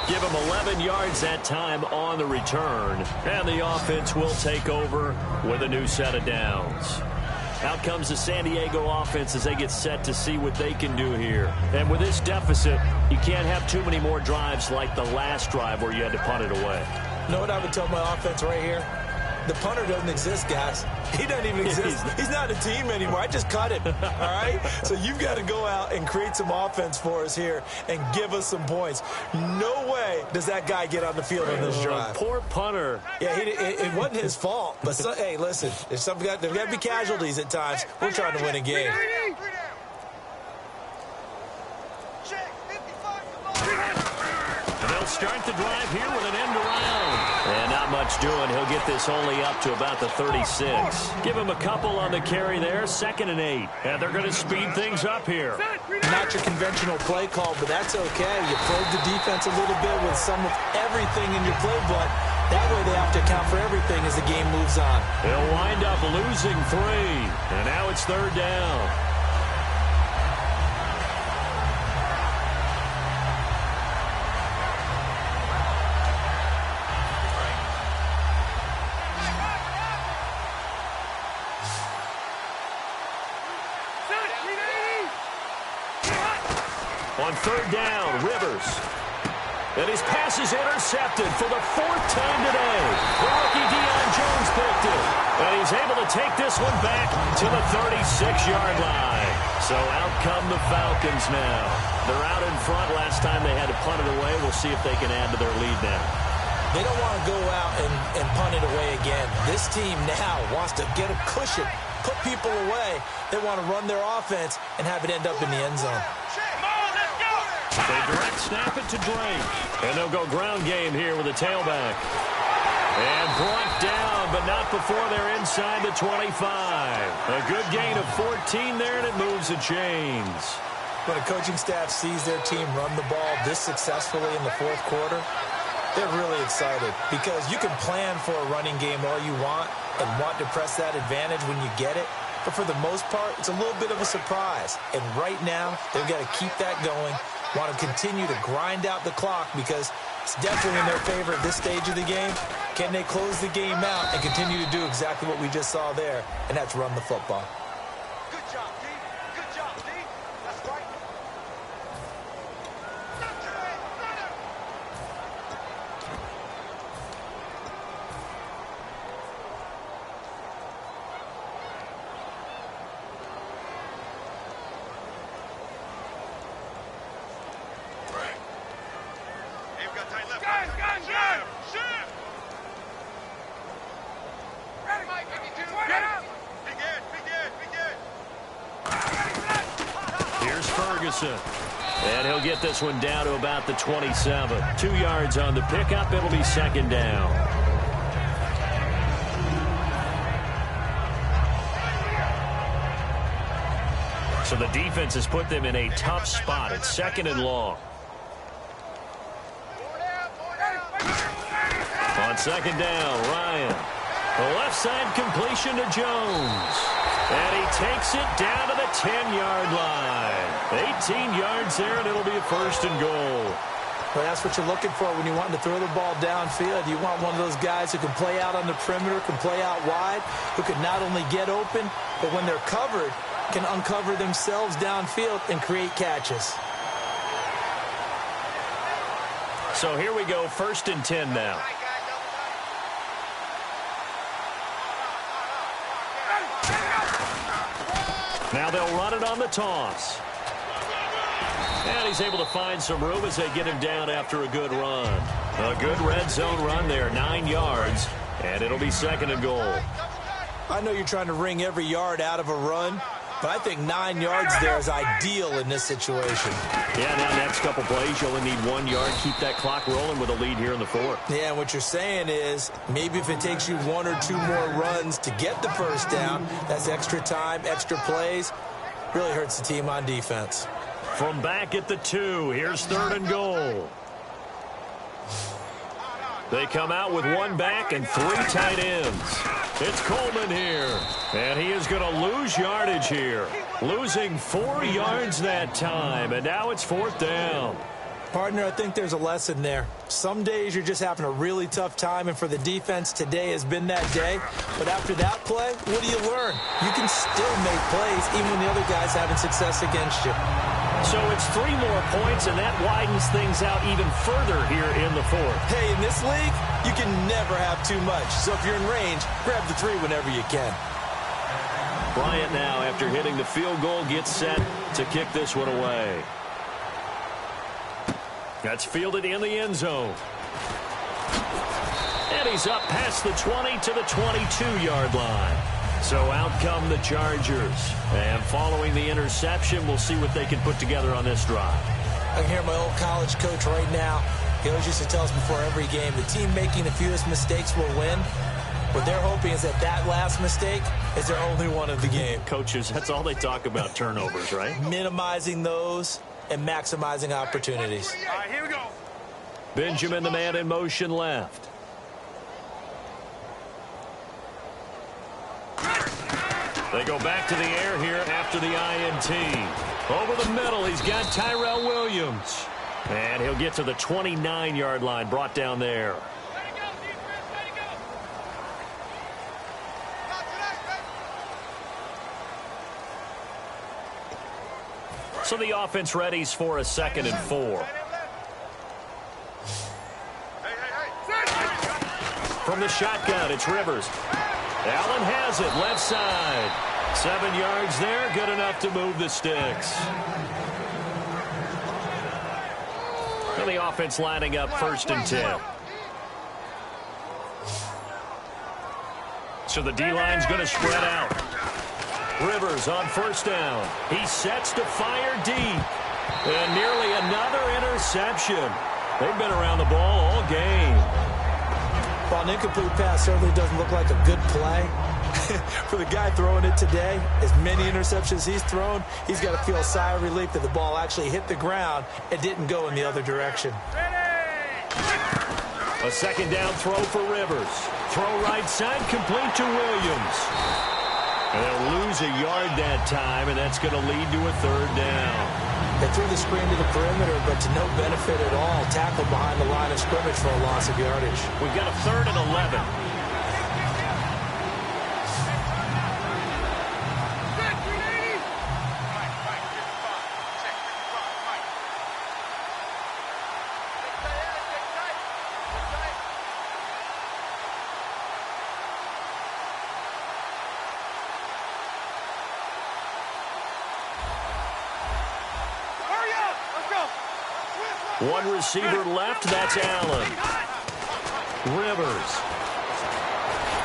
Give him 11 yards that time on the return. And the offense will take over with a new set of downs. Out comes the San Diego offense as they get set to see what they can do here. And with this deficit, you can't have too many more drives like the last drive where you had to punt it away. You know what I would tell my offense right here? The punter doesn't exist, guys. He doesn't even exist. He's not a team anymore. I just cut him, all right? So you've got to go out and create some offense for us here and give us some points. No way does that guy get on the field on this drive. Poor punter. Yeah, it wasn't his fault. But, hey, listen, there's got to be casualties at times. We're trying to win a game. They'll start the drive here with an end around. And not much doing. He'll get this only up to about the 36. Give him a couple on the carry there. 2nd and 8. And they're going to speed things up here. Not your conventional play call, but that's okay. You probe the defense a little bit with some of everything in your playbook. That way they have to account for everything as the game moves on. They'll wind up losing 3. And now it's third down. On third down, Rivers. And his pass is intercepted for the 4th time today. The rookie Deion Jones picked it. And he's able to take this one back to the 36-yard line. So out come the Falcons now. They're out in front. Last time they had to punt it away. We'll see if they can add to their lead now. They don't want to go out and punt it away again. This team now wants to get a cushion, put people away. They want to run their offense and have it end up in the end zone. They direct snap it to Drake. And they'll go ground game here with a tailback. And brought down, but not before they're inside the 25. A good gain of 14 there, and it moves the chains. When a coaching staff sees their team run the ball this successfully in the fourth quarter, they're really excited because you can plan for a running game all you want and want to press that advantage when you get it. But for the most part, it's a little bit of a surprise. And right now, they've got to keep that going, want to continue to grind out the clock because it's definitely in their favor at this stage of the game. Can they close the game out and continue to do exactly what we just saw there, and that's run the football. Good job, D. Good job, D. That's right. You've got tight left. Guys, shift! Shift! Ready, Mike, give me two. Get up! Begin! Here's Ferguson. And he'll get this one down to about the 27. 2 yards on the pickup. It'll be second down. So the defense has put them in a tough spot. It's second and long. On second down, Ryan. The left side completion to Jones. And he takes it down to the 10-yard line. 18 yards there, and it'll be a first and goal. Well, that's what you're looking for when you want to throw the ball downfield. You want one of those guys who can play out on the perimeter, can play out wide, who can not only get open, but when they're covered, can uncover themselves downfield and create catches. So here we go, first and 10 now. Now they'll run it on the toss. And he's able to find some room as they get him down after a good run. A good red zone run there, 9 yards, and it'll be second and goal. I know you're trying to wring every yard out of a run, but I think 9 yards there is ideal in this situation. Yeah, now next couple plays, you only need 1 yard. Keep that clock rolling with a lead here in the fourth. Yeah, and what you're saying is maybe if it takes you 1 or 2 more runs to get the first down, that's extra time, extra plays. Really hurts the team on defense. From back at the 2, here's third and goal. They come out with 1 back and 3 tight ends. It's Coleman here, and he is going to lose yardage here. Losing 4 yards that time, and now it's fourth down. Partner, I think there's a lesson there. Some days you're just having a really tough time, and for the defense, today has been that day. But after that play, what do you learn? You can still make plays even when the other guy's having success against you. So it's 3 more points, and that widens things out even further here in the fourth. Hey, in this league, you can never have too much. So if you're in range, grab the 3 whenever you can. Bryant now, after hitting the field goal, gets set to kick this one away. That's fielded in the end zone. And he's up past the 20 to the 22-yard line. So out come the Chargers. And following the interception, we'll see what they can put together on this drive. I can hear my old college coach right now. He always used to tell us before every game, the team making the fewest mistakes will win. What they're hoping is that that last mistake is their only one of the game. Coaches, that's all they talk about, turnovers, right? Minimizing those and maximizing opportunities. All right, here we go. Benjamin, the man in motion left. They go back to the air here after the INT. Over the middle, he's got Tyrell Williams. And he'll get to the 29-yard line, brought down there. Let it go, defense. Let it go. So the offense readies for a second and 4. Hey. From the shotgun, it's Rivers. Allen has it, left side. 7 yards there, good enough to move the sticks. And the offense lining up 1st and 10. So the D-line's going to spread out. Rivers on 1st down. He sets to fire deep. And nearly another interception. They've been around the ball all game. Well, an incomplete pass certainly doesn't look like a good play. For the guy throwing it today, as many interceptions he's thrown, he's got to feel a sigh of relief that the ball actually hit the ground and didn't go in the other direction. A 2nd down throw for Rivers. Throw right side, complete to Williams. And they'll lose a yard that time, and that's going to lead to a 3rd down. They threw the screen to the perimeter, but to no benefit at all. Tackled behind the line of scrimmage for a loss of yardage. We've got a 3rd and 11. One receiver left, that's Allen. Rivers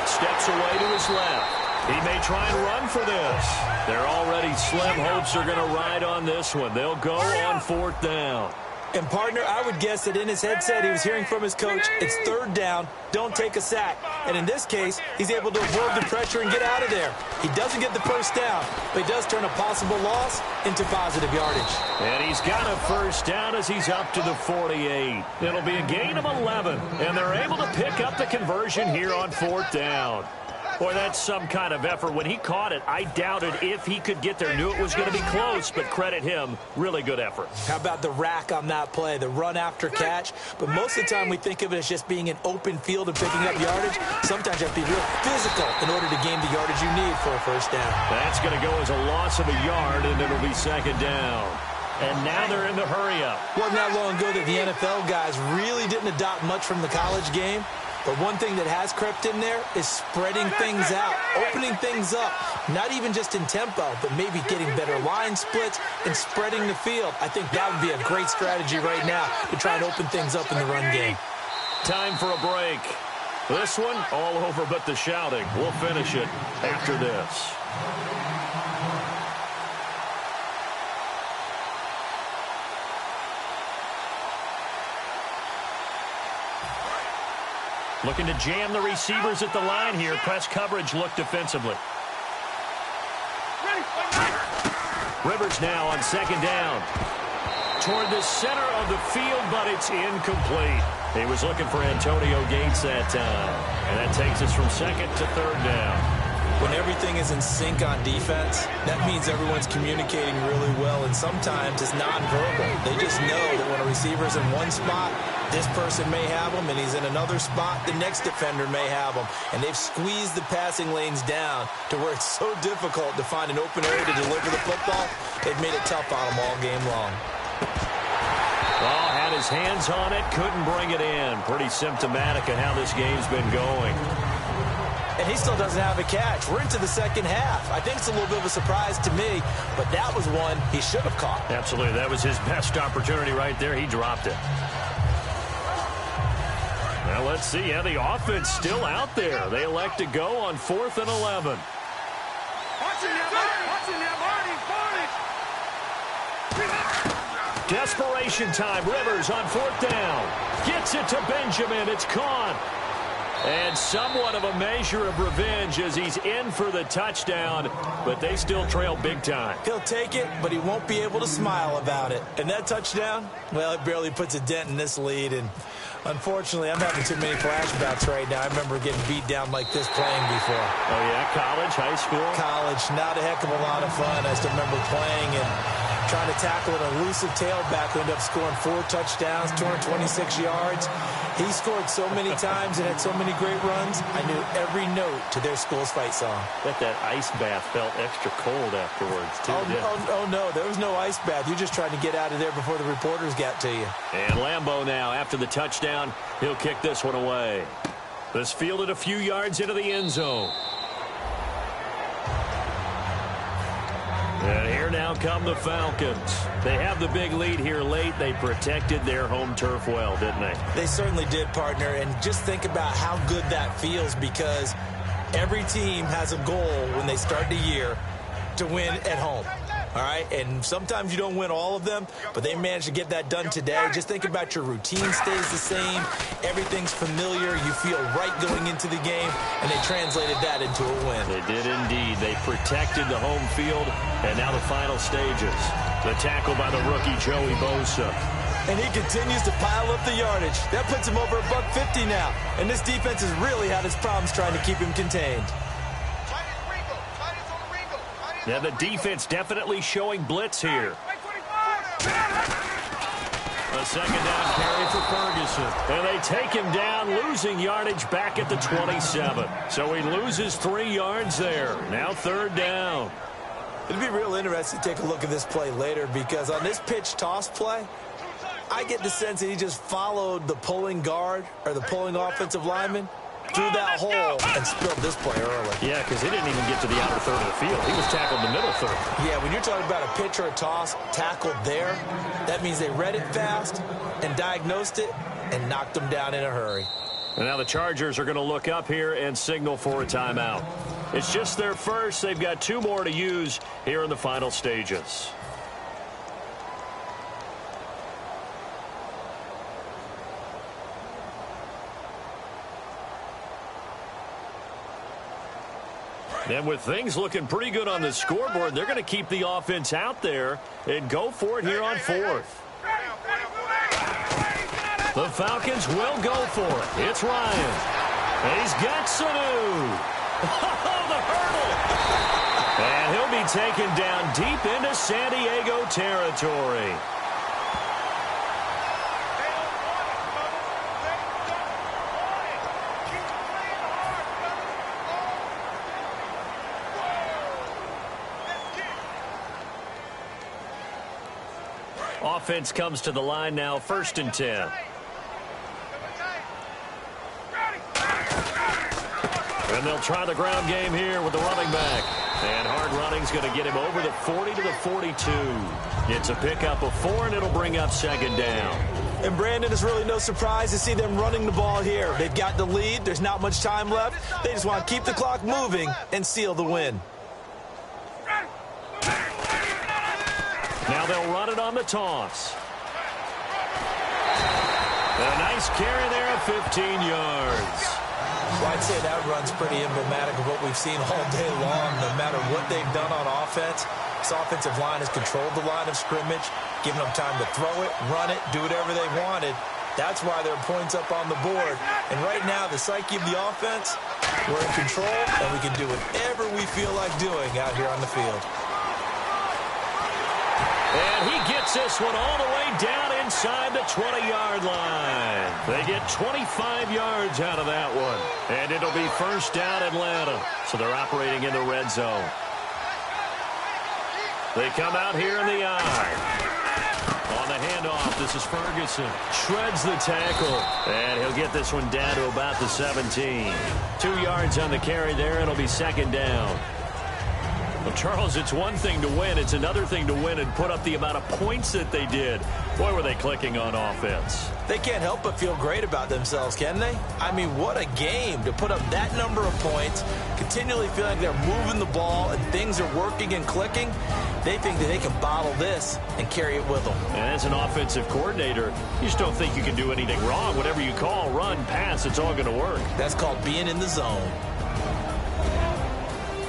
steps away to his left. He may try and run for this. They're already slim hopes are going to ride on this one. They'll go on 4th down. And, partner, I would guess that in his headset he was hearing from his coach, it's 3rd down, don't take a sack. And in this case, he's able to avoid the pressure and get out of there. He doesn't get the 1st down, but he does turn a possible loss into positive yardage. And he's got a 1st down as he's up to the 48. It'll be a gain of 11, and they're able to pick up the conversion here on 4th down. Boy, that's some kind of effort. When he caught it, I doubted if he could get there. Knew it was going to be close, but credit him. Really good effort. How about the rack on that play, the run after catch? But most of the time we think of it as just being an open field and picking up yardage. Sometimes you have to be real physical in order to gain the yardage you need for a 1st down. That's going to go as a loss of a yard, and it'll be 2nd down. And now they're in the hurry-up. Wasn't that long ago that the NFL guys really didn't adopt much from the college game. But one thing that has crept in there is spreading things out, opening things up, not even just in tempo, but maybe getting better line splits and spreading the field. I think that would be a great strategy right now to try and open things up in the run game. Time for a break. This one, all over but the shouting. We'll finish it after this. Looking to jam the receivers at the line here. Press coverage look defensively. Rivers now on 2nd down. Toward the center of the field, but it's incomplete. He was looking for Antonio Gates that time. And that takes us from 2nd to 3rd down. When everything is in sync on defense, that means everyone's communicating really well, and sometimes it's nonverbal. They just know that when a receiver's in one spot, this person may have him, and he's in another spot, the next defender may have him. And they've squeezed the passing lanes down to where it's so difficult to find an open area to deliver the football. They've made it tough on him all game long. Oh, had his hands on it, couldn't bring it in. Pretty symptomatic of how this game's been going. And he still doesn't have a catch. We're into the 2nd half. I think it's a little bit of a surprise to me, but that was one he should have caught. Absolutely. That was his best opportunity right there. He dropped it. Now let's see. Yeah, the offense still out there. They elect to go on 4th and 11. Desperation time. Rivers on 4th down. Gets it to Benjamin. It's caught. And somewhat of a measure of revenge as he's in for the touchdown, but they still trail big time. He'll take it, but he won't be able to smile about it. And that touchdown, well, it barely puts a dent in this lead. And unfortunately, I'm having too many flashbacks right now. I remember getting beat down like this playing before. Oh, yeah? College, high school? College, not a heck of a lot of fun. I still remember playing and trying to tackle an elusive tailback who ended up scoring 4 touchdowns, 226 yards. He scored so many times and had so many great runs, I knew every note to their school's fight song. Bet that ice bath felt extra cold afterwards, too. Oh, no, there was no ice bath. You just tried to get out of there before the reporters got to you. And Lambeau now, after the touchdown, he'll kick this one away. This fielded a few yards into the end zone. now come the Falcons. They have the big lead here late. They protected their home turf well, didn't they? They certainly did, partner. And just think about how good that feels, because every team has a goal when they start the year to win at home. All right, and sometimes you don't win all of them, but they managed to get that done today. Just think about your routine stays the same. Everything's familiar. You feel right going into the game, and they translated that into a win. They did indeed. They protected the home field, and now the final stages. The tackle by the rookie Joey Bosa. And he continues to pile up the yardage. That puts him over $150 now. And this defense has really had its problems trying to keep him contained. Yeah, the defense definitely showing blitz here. A second down carry for Ferguson. And they take him down, losing yardage back at the 27. So he loses 3 yards there. Now third down. It'd be real interesting to take a look at this play later, because on this pitch toss play, I get the sense that he just followed the pulling guard or the pulling offensive lineman through that hole and spilled this play early. Yeah, because he didn't even get to the outer third of the field. He was tackled in the middle third. Yeah, when you're talking about a pitch or a toss tackled there, that means they read it fast and diagnosed it and knocked him down in a hurry. And now the Chargers are going to look up here and signal for a timeout. It's just their first. They've got 2 more to use here in the final stages. And with things looking pretty good on the scoreboard, they're going to keep the offense out there and go for it here on 4th. The Falcons will go for it. It's Ryan. And he's got Sanu. Oh, the hurdle. And he'll be taken down deep into San Diego territory. Offense comes to the line now, 1st and 10. And they'll try the ground game here with the running back. And hard running's going to get him over the 40 to the 42. It's a pickup of 4, and it'll bring up 2nd down. And Brandon, it's really no surprise to see them running the ball here. They've got the lead. There's not much time left. They just want to keep the clock moving and seal the win. Now they'll run it on the toss. A nice carry there of 15 yards. Well, I'd say that run's pretty emblematic of what we've seen all day long. No matter what they've done on offense, this offensive line has controlled the line of scrimmage, given them time to throw it, run it, do whatever they wanted. That's why there are points up on the board. And right now, the psyche of the offense, we're in control, and we can do whatever we feel like doing out here on the field. And he gets this one all the way down inside the 20-yard line. They get 25 yards out of that one. And it'll be 1st down Atlanta. So they're operating in the red zone. They come out here in the eye. On the handoff, this is Ferguson. Shreds the tackle. And he'll get this one down to about the 17. 2 yards on the carry there. It'll be 2nd down. Well, Charles, it's one thing to win. It's another thing to win and put up the amount of points that they did. Boy, were they clicking on offense. They can't help but feel great about themselves, can they? I mean, what a game to put up that number of points, continually feeling like they're moving the ball and things are working and clicking. They think that they can bottle this and carry it with them. And as an offensive coordinator, you just don't think you can do anything wrong. Whatever you call, run, pass, it's all going to work. That's called being in the zone.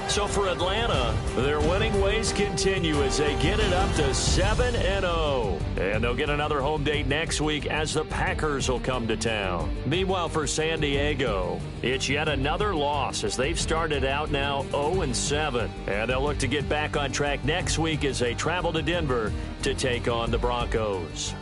So for Atlanta, their winning ways continue as they get it up to 7-0. And they'll get another home date next week as the Packers will come to town. Meanwhile, for San Diego, it's yet another loss as they've started out now 0-7. And they'll look to get back on track next week as they travel to Denver to take on the Broncos.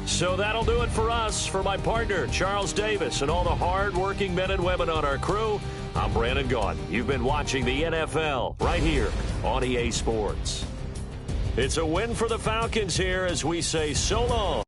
So that'll do it for us. For my partner, Charles Davis, and all the hard-working men and women on our crew, I'm Brandon Gaudin. You've been watching the NFL right here on EA Sports. It's a win for the Falcons here as we say so long.